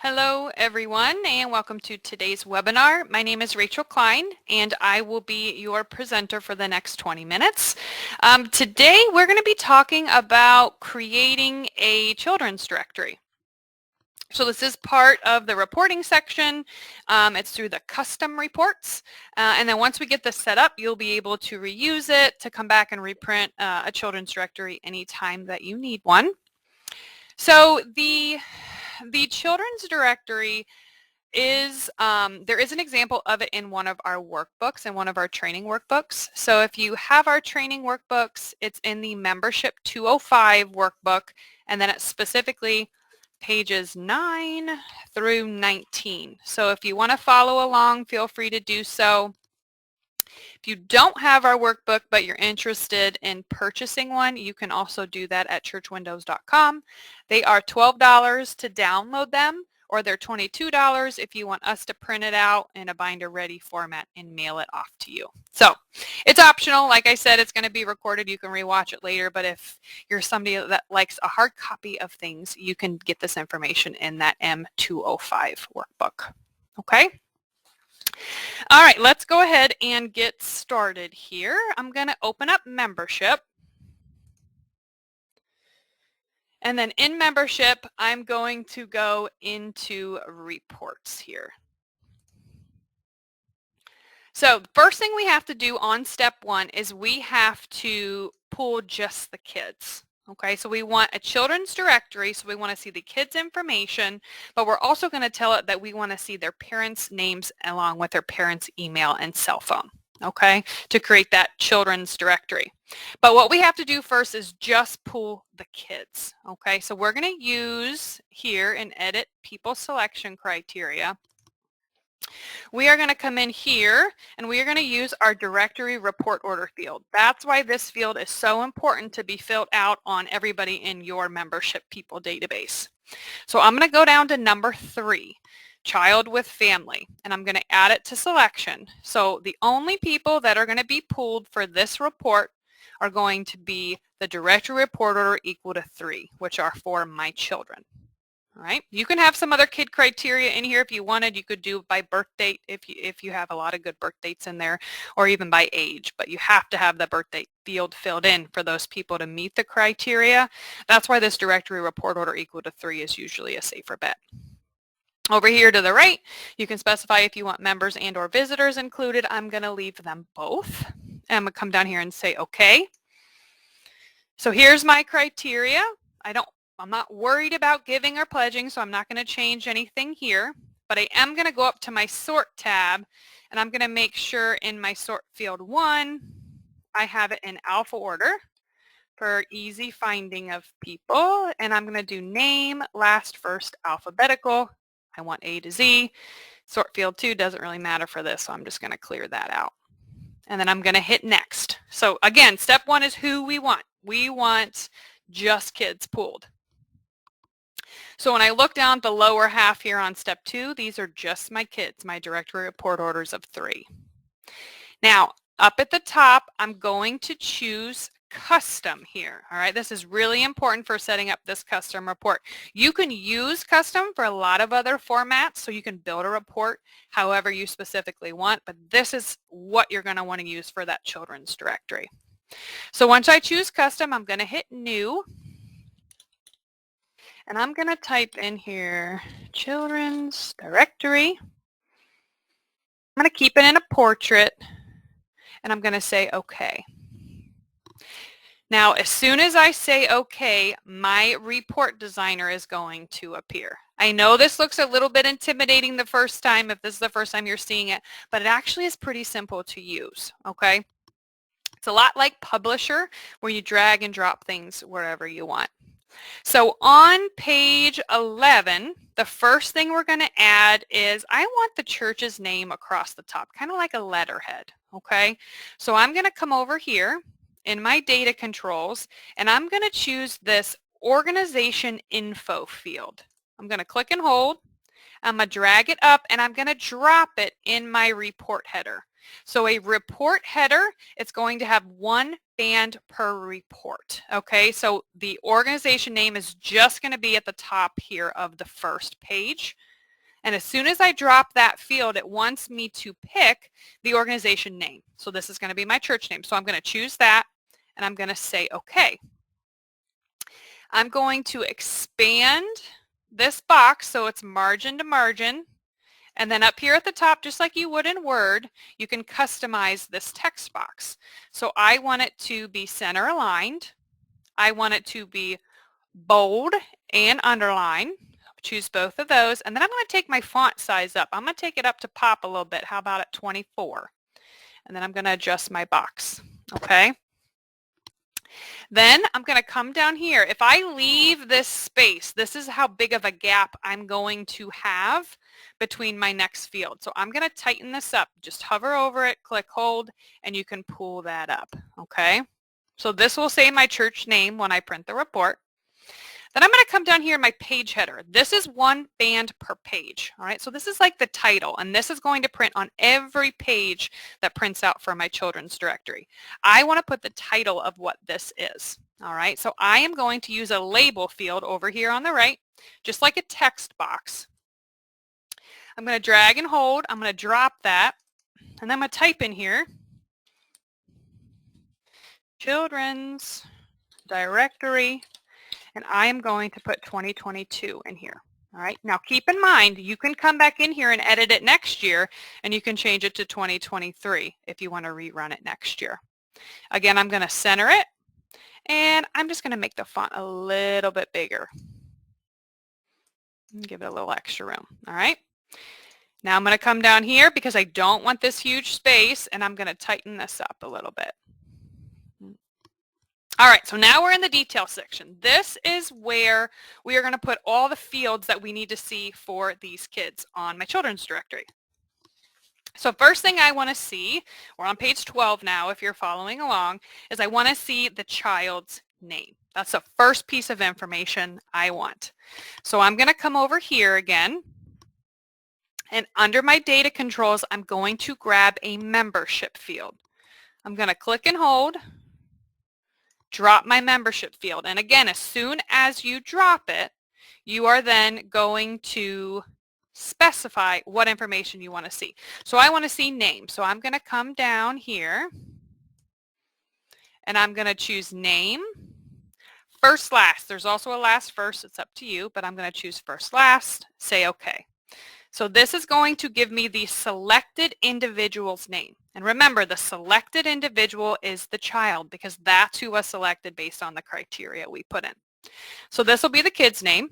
Hello everyone and welcome to today's webinar. My name is Rachel Klein and I will be your presenter for the next 20 minutes. Today we're going to be talking about creating a children's directory. So this is part of the reporting section. It's through the custom reports. And then once we get this set up, you'll be able to reuse it to come back and reprint a children's directory anytime that you need one. So the children's directory is, there is an example of it in one of our workbooks, in one of our training workbooks. So if you have our training workbooks, it's in the Membership 205 workbook, and then it's specifically pages 9 through 19. So if you want to follow along, feel free to do so. If you don't have our workbook but you're interested in purchasing one, you can also do that at churchwindows.com. They are $12 to download them, or they're $22 if you want us to print it out in a binder-ready format and mail it off to you. So it's optional. Like I said, it's going to be recorded. You can rewatch it later, but if you're somebody that likes a hard copy of things, you can get this information in that M205 workbook. Okay? All right, let's go ahead and get started here. I'm going to open up membership. And then in membership, I'm going to go into reports here. So the first thing we have to do on step 1 is we have to pull just the kids. Okay, so we want a children's directory, so we want to see the kids' information, but we're also going to tell it that we want to see their parents' names along with their parents' email and cell phone, okay, to create that children's directory. But what we have to do first is just pull the kids, okay? So we're going to use here and edit people selection criteria. We are going to come in here and we are going to use our directory report order field. That's why this field is so important to be filled out on everybody in your membership people database. So I'm going to go down to number 3, child with family, and I'm going to add it to selection. So the only people that are going to be pulled for this report are going to be the directory report order equal to 3, which are for my children. All right. You can have some other kid criteria in here if you wanted. You could do it by birth date if you have a lot of good birth dates in there, or even by age, but you have to have the birth date field filled in for those people to meet the criteria. That's why this directory report order equal to 3 is usually a safer bet. Over here to the right, you can specify if you want members and or visitors included. I'm going to leave them both. And I'm going to come down here and say okay. So here's my criteria. I'm not worried about giving or pledging, so I'm not going to change anything here, but I am going to go up to my sort tab, and I'm going to make sure in my sort field 1, I have it in alpha order for easy finding of people, and I'm going to do name, last, first, alphabetical. I want A to Z. Sort field 2 doesn't really matter for this, so I'm just going to clear that out. And then I'm going to hit next. So again, step 1 is who we want. We want just kids pooled. So when I look down the lower half here on step 2, these are just my kids, my directory report orders of 3. Now, up at the top, I'm going to choose custom here. All right, this is really important for setting up this custom report. You can use custom for a lot of other formats, so you can build a report however you specifically want, but this is what you're going to want to use for that children's directory. So once I choose custom, I'm going to hit new. And I'm going to type in here children's directory. I'm going to keep it in a portrait, and I'm going to say OK. Now, as soon as I say OK, my report designer is going to appear. I know this looks a little bit intimidating the first time if this is the first time you're seeing it, but it actually is pretty simple to use, okay? It's a lot like Publisher, where you drag and drop things wherever you want. So on page 11, the first thing we're going to add is I want the church's name across the top, kind of like a letterhead, okay? So I'm going to come over here in my data controls, and I'm going to choose this organization info field. I'm going to click and hold. I'm going to drag it up, and I'm going to drop it in my report header. So a report header, it's going to have 1 band per report. Okay, so the organization name is just going to be at the top here of the first page. And as soon as I drop that field, it wants me to pick the organization name. So this is going to be my church name. So I'm going to choose that, and I'm going to say OK. I'm going to expand this box so it's margin to margin. And then up here at the top, just like you would in Word, you can customize this text box. So I want it to be center aligned. I want it to be bold and underline. Choose both of those. And then I'm going to take my font size up. I'm going to take it up to pop a little bit. How about at 24? And then I'm going to adjust my box. Okay. Then I'm going to come down here. If I leave this space, this is how big of a gap I'm going to have between my next field. So I'm going to tighten this up. Just hover over it, click hold, and you can pull that up. Okay. So this will say my church name when I print the report. Then I'm going to come down here in my page header. This is one band per page. All right, so this is like the title, and this is going to print on every page that prints out for my children's directory. I want to put the title of what this is. All right, so I am going to use a label field over here on the right, just like a text box. I'm going to drag and hold. I'm going to drop that, and then I'm going to type in here, children's directory, and I am going to put 2022 in here. All right. Now keep in mind, you can come back in here and edit it next year, and you can change it to 2023 if you want to rerun it next year. Again, I'm going to center it, and I'm just going to make the font a little bit bigger. Give it a little extra room. All right. Now I'm going to come down here because I don't want this huge space, and I'm going to tighten this up a little bit. All right, so now we're in the detail section. This is where we are going to put all the fields that we need to see for these kids on my children's directory. So first thing I want to see, we're on page 12 now if you're following along, is I want to see the child's name. That's the first piece of information I want. So I'm going to come over here again, and under my data controls, I'm going to grab a membership field. I'm going to click and hold, drop my membership field. And again, as soon as you drop it, you are then going to specify what information you want to see. So I want to see name. So I'm going to come down here, and I'm going to choose name. First, last. There's also a last first. It's up to you, but I'm going to choose first, last. Say OK. So this is going to give me the selected individual's name. And remember, the selected individual is the child because that's who was selected based on the criteria we put in. So this will be the kid's name.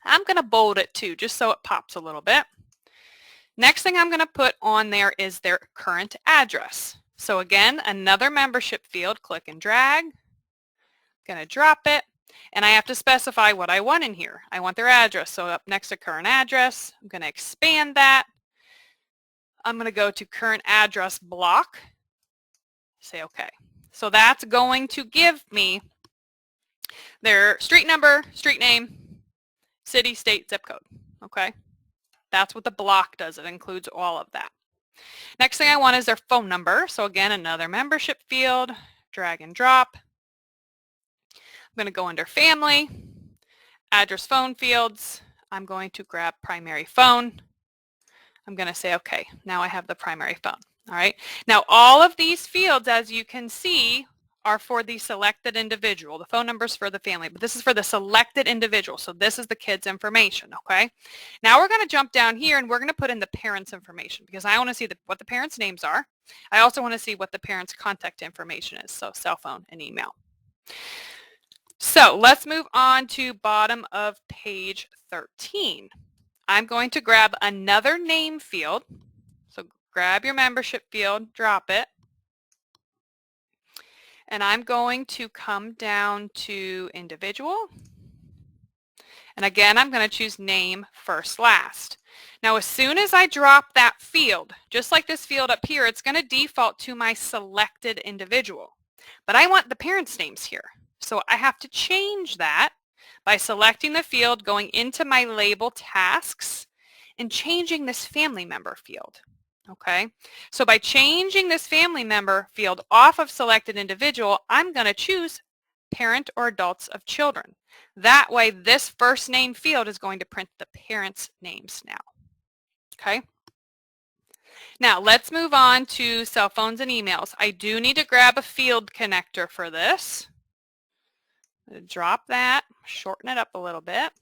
I'm going to bold it too, just so it pops a little bit. Next thing I'm going to put on there is their current address. So again, another membership field, click and drag. Going to drop it. And I have to specify what I want in here. I want their address. So up next to current address, I'm going to expand that. I'm going to go to current address block. Say OK. So that's going to give me their street number, street name, city, state, zip code. OK. That's what the block does. It includes all of that. Next thing I want is their phone number. So again, another membership field, drag and drop. I'm going to go under family, address phone fields. I'm going to grab primary phone. I'm going to say, OK, now I have the primary phone. All right. Now, all of these fields, as you can see, are for the selected individual. The phone number is for the family, but this is for the selected individual. So this is the kid's information. OK. Now we're going to jump down here, and we're going to put in the parents' information because I want to see what the parents' names are. I also want to see what the parents' contact information is, so cell phone and email. So let's move on to bottom of page 13. I'm going to grab another name field. So grab your membership field, drop it. And I'm going to come down to individual. And again, I'm going to choose name first, last. Now, as soon as I drop that field, just like this field up here, it's going to default to my selected individual. But I want the parents' names here. So I have to change that by selecting the field, going into my label tasks, and changing this family member field. Okay, so by changing this family member field off of selected individual, I'm going to choose parent or adults of children. That way, this first name field is going to print the parents' names now. Okay? Now, let's move on to cell phones and emails. I do need to grab a field connector for this. Drop that, shorten it up a little bit.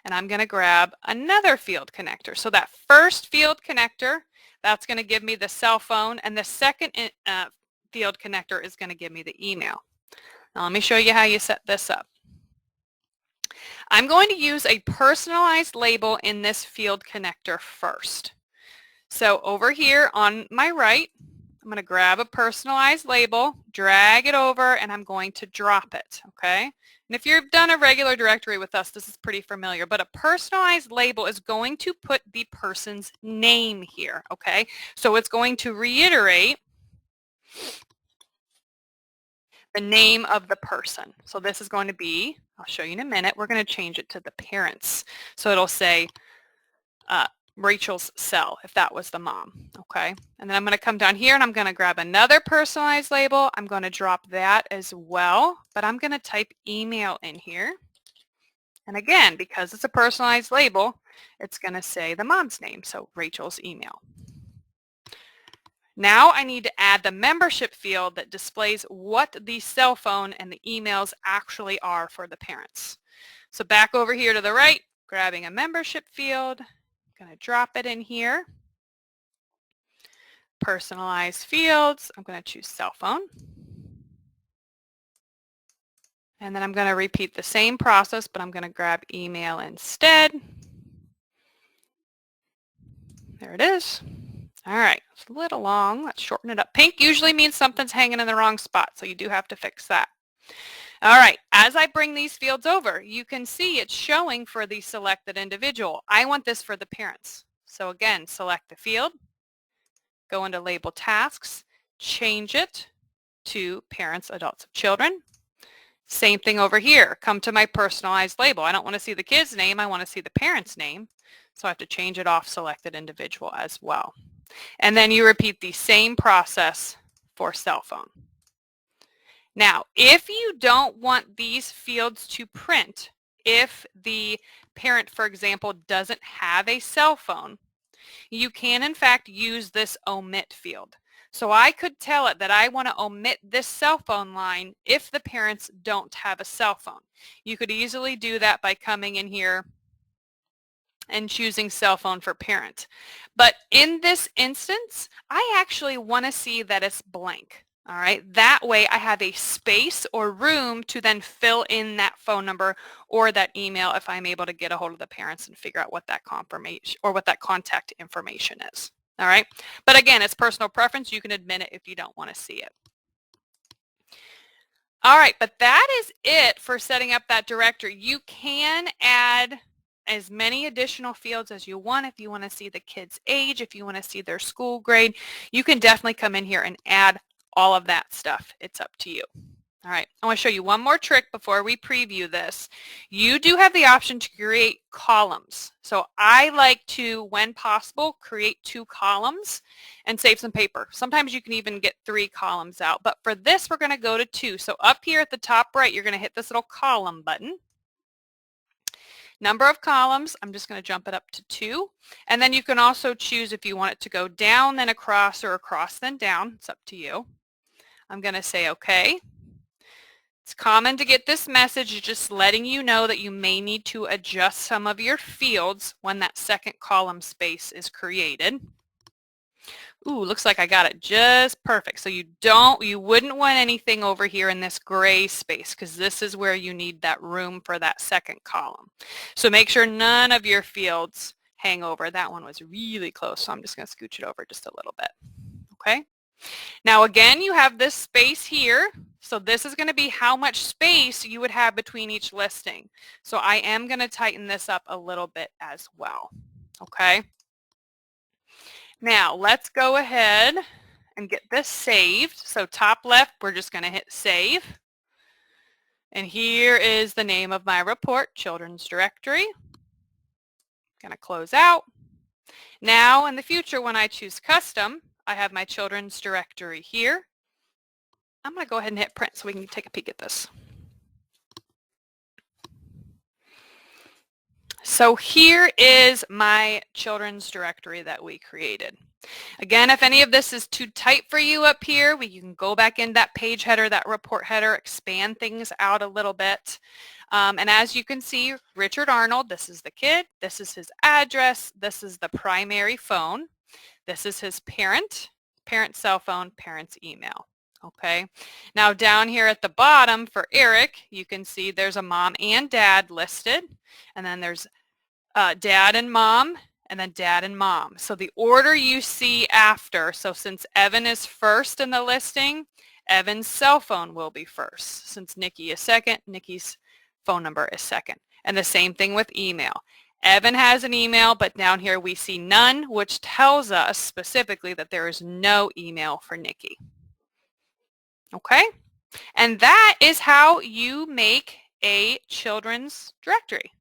And I'm going to grab another field connector. So that first field connector, that's going to give me the cell phone, and the second field connector is going to give me the email. Now let me show you how you set this up. I'm going to use a personalized label in this field connector first. So over here on my right, I'm going to grab a personalized label, drag it over, and I'm going to drop it, okay? And if you've done a regular directory with us, this is pretty familiar, but a personalized label is going to put the person's name here, okay? So it's going to reiterate the name of the person. So this is going to be, I'll show you in a minute, we're going to change it to the parents. So it'll say Rachel's cell, if that was the mom, okay? And then I'm going to come down here and I'm going to grab another personalized label. I'm going to drop that as well, but I'm going to type email in here. And again, because it's a personalized label, it's going to say the mom's name, so Rachel's email. Now I need to add the membership field that displays what the cell phone and the emails actually are for the parents. So back over here to the right, grabbing a membership field, I'm going to drop it in here. Personalized fields, I'm going to choose cell phone. And then I'm going to repeat the same process, but I'm going to grab email instead. There it is. All right, it's a little long. Let's shorten it up. Pink usually means something's hanging in the wrong spot, so you do have to fix that. All right, as I bring these fields over, you can see it's showing for the selected individual. I want this for the parents. So again, select the field, go into Label Tasks, change it to Parents, Adults of Children. Same thing over here. Come to my personalized label. I don't want to see the kid's name. I want to see the parent's name. So I have to change it off selected individual as well. And then you repeat the same process for cell phone. Now, if you don't want these fields to print, if the parent, for example, doesn't have a cell phone, you can in fact use this omit field. So I could tell it that I want to omit this cell phone line if the parents don't have a cell phone. You could easily do that by coming in here and choosing cell phone for parent. But in this instance, I actually want to see that it's blank. All right, that way I have a space or room to then fill in that phone number or that email if I'm able to get a hold of the parents and figure out what that confirmation or what that contact information is. All right, but again, it's personal preference. You can admit it if you don't want to see it. All right, but that is it for setting up that directory. You can add as many additional fields as you want. If you want to see the kid's age, if you want to see their school grade, you can definitely come in here and add all of that stuff. It's up to you. All right, I want to show you one more trick before we preview this. You do have the option to create columns. So I like to, when possible, create 2 columns and save some paper. Sometimes you can even get 3 columns out, but for this we're going to go to 2. So up here at the top right, you're going to hit this little column button. Number of columns, I'm just going to jump it up to 2. And then you can also choose if you want it to go down, then across, or across, then down. It's up to you. I'm going to say OK. It's common to get this message just letting you know that you may need to adjust some of your fields when that second column space is created. Ooh, looks like I got it just perfect. So you wouldn't want anything over here in this gray space because this is where you need that room for that second column. So make sure none of your fields hang over. That one was really close, so I'm just going to scooch it over just a little bit. Okay. Now again, you have this space here. So this is going to be how much space you would have between each listing. So I am going to tighten this up a little bit as well. Okay. Now let's go ahead and get this saved. So top left, we're just going to hit save. And here is the name of my report, Children's Directory. Going to close out. Now in the future when I choose custom, I have my Children's Directory here. I'm going to go ahead and hit print so we can take a peek at this. So here is my children's directory that we created. Again, if any of this is too tight for you up here, you can go back in that page header, that report header, expand things out a little bit. And as you can see, Richard Arnold, this is the kid, this is his address, this is the primary phone, this is his parent's cell phone, parent's email. Okay, now down here at the bottom for Eric, you can see there's a mom and dad listed, and then there's dad and mom, and then dad and mom. So the order you see after, so since Evan is first in the listing, Evan's cell phone will be first. Since Nikki is second, Nikki's phone number is second. And the same thing with email. Evan has an email, but down here we see none, which tells us specifically that there is no email for Nikki. Okay? And that is how you make a children's directory.